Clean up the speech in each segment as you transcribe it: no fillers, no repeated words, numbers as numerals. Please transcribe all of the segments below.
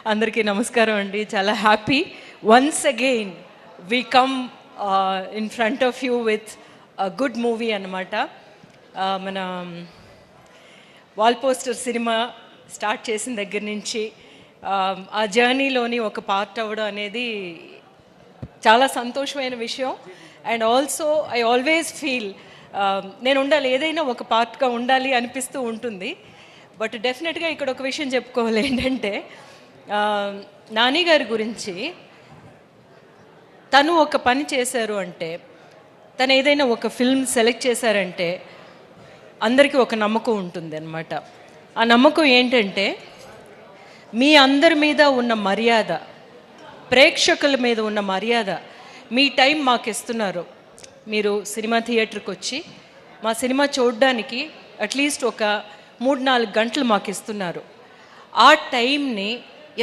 అందరికీ నమస్కారం అండి. చాలా happy once again we come in front of you with good movie అన్నమాట. మన వాల్ పోస్టర్ సినిమా స్టార్ట్ చేసిన దగ్గర నుంచి ఆ జర్నీలోని ఒక పార్ట్ అవ్వడం అనేది చాలా సంతోషమైన విషయం. And also I always feel నేను ఉండాలి, ఏదైనా ఒక పార్ట్గా ఉండాలి అనిపిస్తూ ఉంటుంది. బట్ డెఫినెట్గా ఇక్కడ ఒక విషయం చెప్పుకోవాలి, ఏంటంటే నాని గారి గురించి తను ఒక పని చేశారు అంటే, తను ఏదైనా ఒక ఫిల్మ్ సెలెక్ట్ చేశారంటే అందరికీ ఒక నమ్మకం ఉంటుంది అన్నమాట. ఆ నమ్మకం ఏంటంటే మీ అందరి మీద ఉన్న మర్యాద, ప్రేక్షకుల మీద ఉన్న మర్యాద, మీ టైం మాకు ఇస్తున్నారు. మీరు సినిమా థియేటర్కి వచ్చి మా సినిమా చూడడానికి అట్లీస్ట్ ఒక 3-4 గంటలు మాకు ఇస్తున్నారు. ఆ టైంని,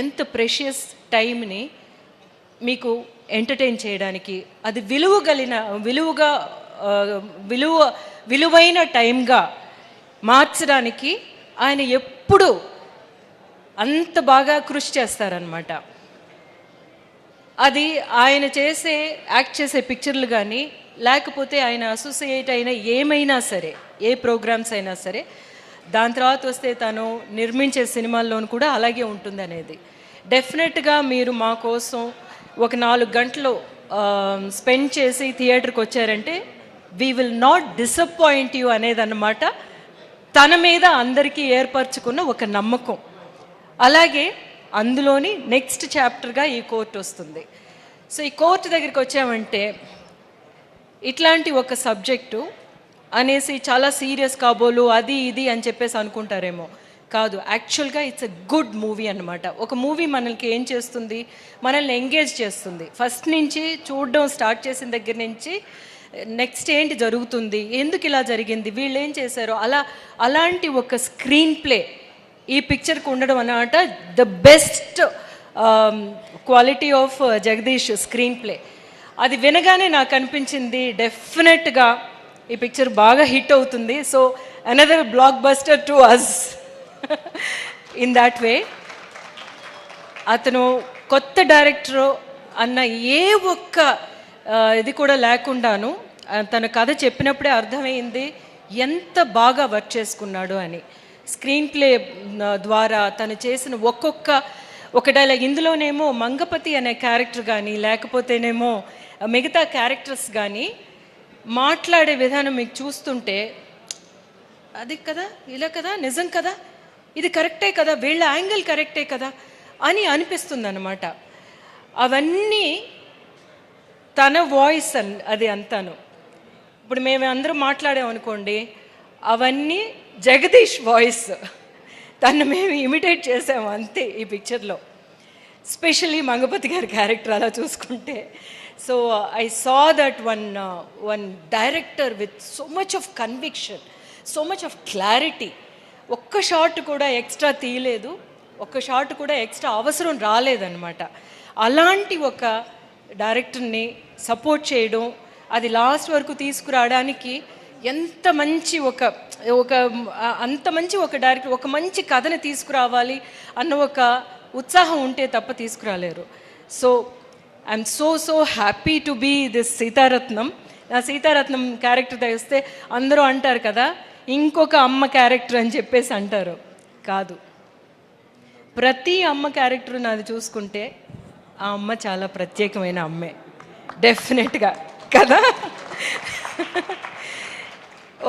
ఎంత ప్రెషియస్ టైంని మీకు ఎంటర్టైన్ చేయడానికి, అది విలువైన టైంగా మార్చడానికి ఆయన ఎప్పుడు అంత బాగా కృషి చేస్తారనమాట. అది ఆయన యాక్ట్ చేసే పిక్చర్లు కానీ, లేకపోతే ఆయన అసోసియేట్ అయిన ఏమైనా సరే, ఏ ప్రోగ్రామ్స్ అయినా సరే, దాని తర్వాత వస్తే తను నిర్మించే సినిమాల్లోనూ కూడా అలాగే ఉంటుంది అనేది. డెఫినెట్గా మీరు మా కోసం ఒక 4 గంటలు స్పెండ్ చేసి థియేటర్కి వచ్చారంటే we will not disappoint you అనేదన్నమాట తన మీద అందరికీ ఏర్పరచుకున్న ఒక నమ్మకం. అలాగే అందులోని నెక్స్ట్ చాప్టర్గా ఈ కోర్టు వస్తుంది. సో ఈ కోర్టు దగ్గరికి వచ్చామంటే ఇట్లాంటి ఒక సబ్జెక్టు అనేసి చాలా సీరియస్ కాబోలు అది ఇది అని చెప్పేసి అనుకుంటారేమో. కాదు, యాక్చువల్గా ఇట్స్ ఎ గుడ్ మూవీ అన్నమాట. ఒక మూవీ మనల్ని ఏం చేస్తుంది, మనల్ని ఎంగేజ్ చేస్తుంది. ఫస్ట్ నుంచి చూడడం స్టార్ట్ చేసిన దగ్గర నుంచి నెక్స్ట్ ఏంటి జరుగుతుంది, ఎందుకు ఇలా జరిగింది, వీళ్ళు ఏం చేశారు, అలాంటి ఒక స్క్రీన్ ప్లే ఈ పిక్చర్కి ఉండడం అన్నమాట. The best quality of Jagadish screen play. అది వినగానే నాకు అనిపించింది డెఫినెట్గా ఈ పిక్చర్ బాగా హిట్ అవుతుంది. So another blockbuster to us in that way. అతను కొత్త డైరెక్టరు అన్న ఏ ఒక్క ఇది కూడా లేకుండాను తన కథ చెప్పినప్పుడే అర్థమైంది ఎంత బాగా వర్క్ చేసుకున్నాడు అని. స్క్రీన్ ప్లే ద్వారా తను చేసిన ఒక డైలాగ్, ఇందులోనేమో మంగపతి అనే క్యారెక్టర్ కానీ, లేకపోతేనేమో మిగతా క్యారెక్టర్స్ కానీ మాట్లాడే విధానం మీకు చూస్తుంటే అది కదా, ఇలా కదా, నిజం కదా, ఇది కరెక్టే కదా, వీళ్ళ యాంగిల్ కరెక్టే కదా అని అనిపిస్తుంది అన్నమాట. అవన్నీ తన వాయిస్ అది అంతాను. ఇప్పుడు మేము అందరం మాట్లాడామనుకోండి, అవన్నీ జగదీష్ వాయిస్, తను మేము ఇమిటేట్ చేసాము అంతే ఈ పిక్చర్లో. స్పెషల్లీ మంగపతి గారి క్యారెక్టర్ అలా చూసుకుంటే. So I saw that one director with so much of conviction, so much of clarity. ఒక్క షాట్ కూడా ఎక్స్ట్రా తీయలేదు, ఒక్క షాట్ కూడా ఎక్స్ట్రా అవసరం రాలేదన్నమాట. అలాంటి ఒక డైరెక్టర్ని సపోర్ట్ చేయడం, అది లాస్ట్ వరకు తీసుకురావడానికి ఎంత మంచి అంత మంచి ఒక డైరెక్టర్, ఒక మంచి కథని తీసుకురావాలి అన్న ఒక ఉత్సాహం ఉంటే తప్ప తీసుకురాలేరు. So I'm so happy to be this Seetharatnam. నా సీతారత్నం క్యారెక్టర్ తెస్తే అందరూ అంటారు కదా, ఇంకొక అమ్మ క్యారెక్టర్ అని చెప్పేసి అంటారు. కాదు, ప్రతి అమ్మ క్యారెక్టర్ నాది చూసుకుంటే ఆ అమ్మ చాలా ప్రత్యేకమైన అమ్మే, డెఫినెట్గా కదా.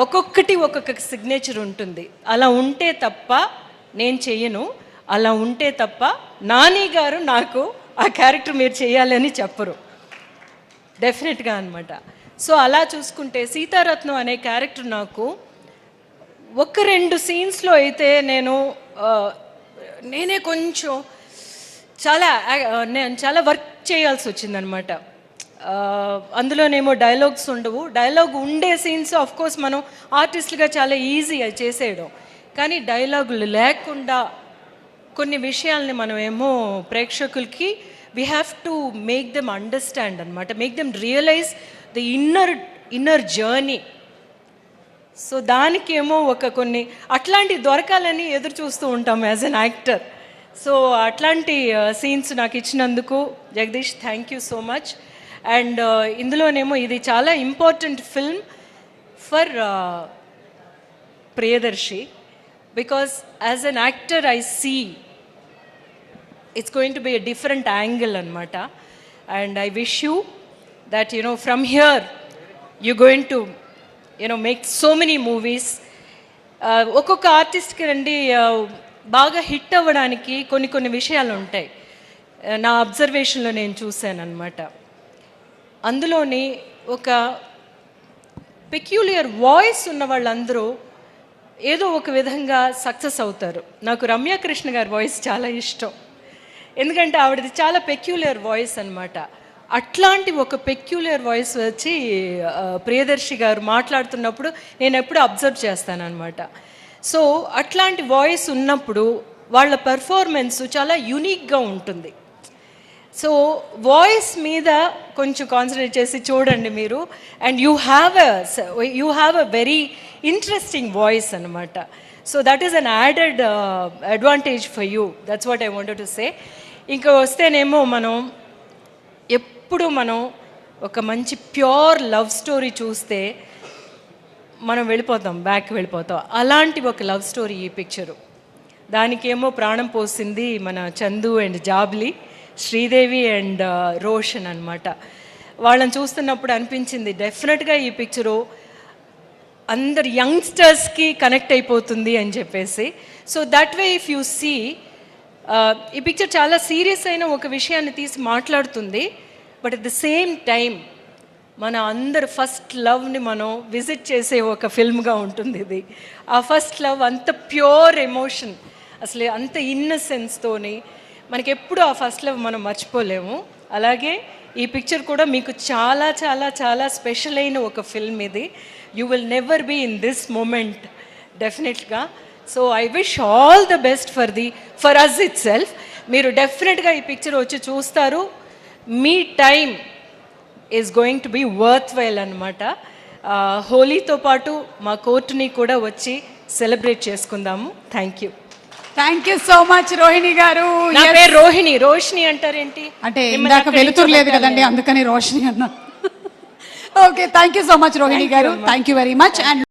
ఒక్కొక్కటి ఒక్కొక్క సిగ్నేచర్ ఉంటుంది. అలా ఉంటే తప్ప నేను చెయ్యను, అలా ఉంటే తప్ప నాని గారు నాకు ఆ క్యారెక్టర్ మీరు చేయాలని చెప్పరు, డెఫినెట్గా అనమాట. సో అలా చూసుకుంటే సీతారత్నం అనే క్యారెక్టర్ నాకు 1-2 సీన్స్లో అయితే నేనే కొంచెం చాలా వర్క్ చేయాల్సి వచ్చిందనమాట. అందులోనేమో డైలాగ్స్ ఉండవు. డైలాగ్ ఉండే సీన్స్ ఆఫ్ కోర్స్ మనం ఆర్టిస్టులుగా చాలా ఈజీ అది చేసేయడం. కానీ డైలాగులు లేకుండా కొన్ని విషయాల్ని మనమేమో ప్రేక్షకులకి we have to make them understand అనమాట, make them realise the inner journey. So దానికేమో కొన్ని అట్లాంటివి దొరకాలని ఎదురు చూస్తూ ఉంటాం యాజ్ అన్ యాక్టర్. సో అట్లాంటి సీన్స్ నాకు ఇచ్చినందుకు Jagadish thank you so much. And ఇందులోనేమో ఇది చాలా important film for Priyadarshi, because as an actor I see it's going to be a different angle anamata, and I wish you that from here you're going to make so many movies. ఒక్కొక్క ఆర్టిస్ట్కి రండి బాగా hit అవ్వడానికి కొన్ని విషయాలు ఉంటాయి, నా అబ్జర్వేషన్లో నేను చూశాను అనమాట. అందులోని ఒక పెక్యులియర్ వాయిస్ ఉన్న వాళ్ళందరూ ఏదో ఒక విధంగా సక్సెస్ అవుతారు. నాకు రమ్యాకృష్ణ గారి వాయిస్ చాలా ఇష్టం, ఎందుకంటే ఆవిడది చాలా పెక్యులర్ వాయిస్ అనమాట. అట్లాంటి ఒక పెక్యులర్ వాయిస్ వచ్చి ప్రియదర్శి గారు మాట్లాడుతున్నప్పుడు నేను ఎప్పుడు అబ్జర్వ్ చేస్తానన్నమాట. సో అట్లాంటి వాయిస్ ఉన్నప్పుడు వాళ్ళ పెర్ఫార్మెన్స్ చాలా యూనిక్గా ఉంటుంది. సో వాయిస్ మీద కొంచెం కాన్సన్ట్రేట్ చేసి చూడండి మీరు, and you have a very interesting voice అనమాట. So that is an added advantage for you, that's what I wanted to say. ఇంకా వస్తేనేమో ఎప్పుడు మనం ఒక మంచి ప్యూర్ లవ్ స్టోరీ చూస్తే మనం బ్యాక్ వెళ్ళిపోతాం. అలాంటి ఒక లవ్ స్టోరీ ఈ పిక్చరు. దానికేమో ప్రాణం పోసింది మన చందు అండ్ జాబ్లీ, శ్రీదేవి అండ్ రోషన్ అనమాట. వాళ్ళని చూస్తున్నప్పుడు అనిపించింది డెఫినెట్గా ఈ పిక్చరు అందరు యంగ్స్టర్స్కి కనెక్ట్ అయిపోతుంది అని చెప్పేసి. So that way if you see ఈ పిక్చర్ చాలా సీరియస్ అయిన ఒక విషయాన్ని తీసి మాట్లాడుతుంది, but at the same time మన అందరు ఫస్ట్ లవ్ని మనం విజిట్ చేసే ఒక ఫిల్మ్గా ఉంటుంది ఇది. ఆ ఫస్ట్ లవ్ అంత ప్యూర్ ఎమోషన్, అసలు అంత ఇన్నసెన్స్తోని మనకి ఎప్పుడు ఆ ఫస్ట్ లవ్ మనం మర్చిపోలేము. అలాగే ఈ పిక్చర్ కూడా మీకు చాలా చాలా చాలా స్పెషల్ అయిన ఒక ఫిల్మ్ ఇది. You will never be in this moment డెఫినెట్గా. So I wish all the best for us itself. మీరు డెఫినెట్గా ఈ పిక్చర్ వచ్చి చూస్తారు. మీ time is going to be worthwhile అనమాట. హోలీతో పాటు మా కోర్టుని కూడా వచ్చి సెలబ్రేట్ చేసుకుందాము. Thank you so much Rohini garu. నా పేరు రోషిని అంటారేంటి? అంటే ఇందాక వెలుతురు లేదు కదండి, అందుకని రోషిని అన్నా. Okay, thank you so much Rohini garu, thank you very much. And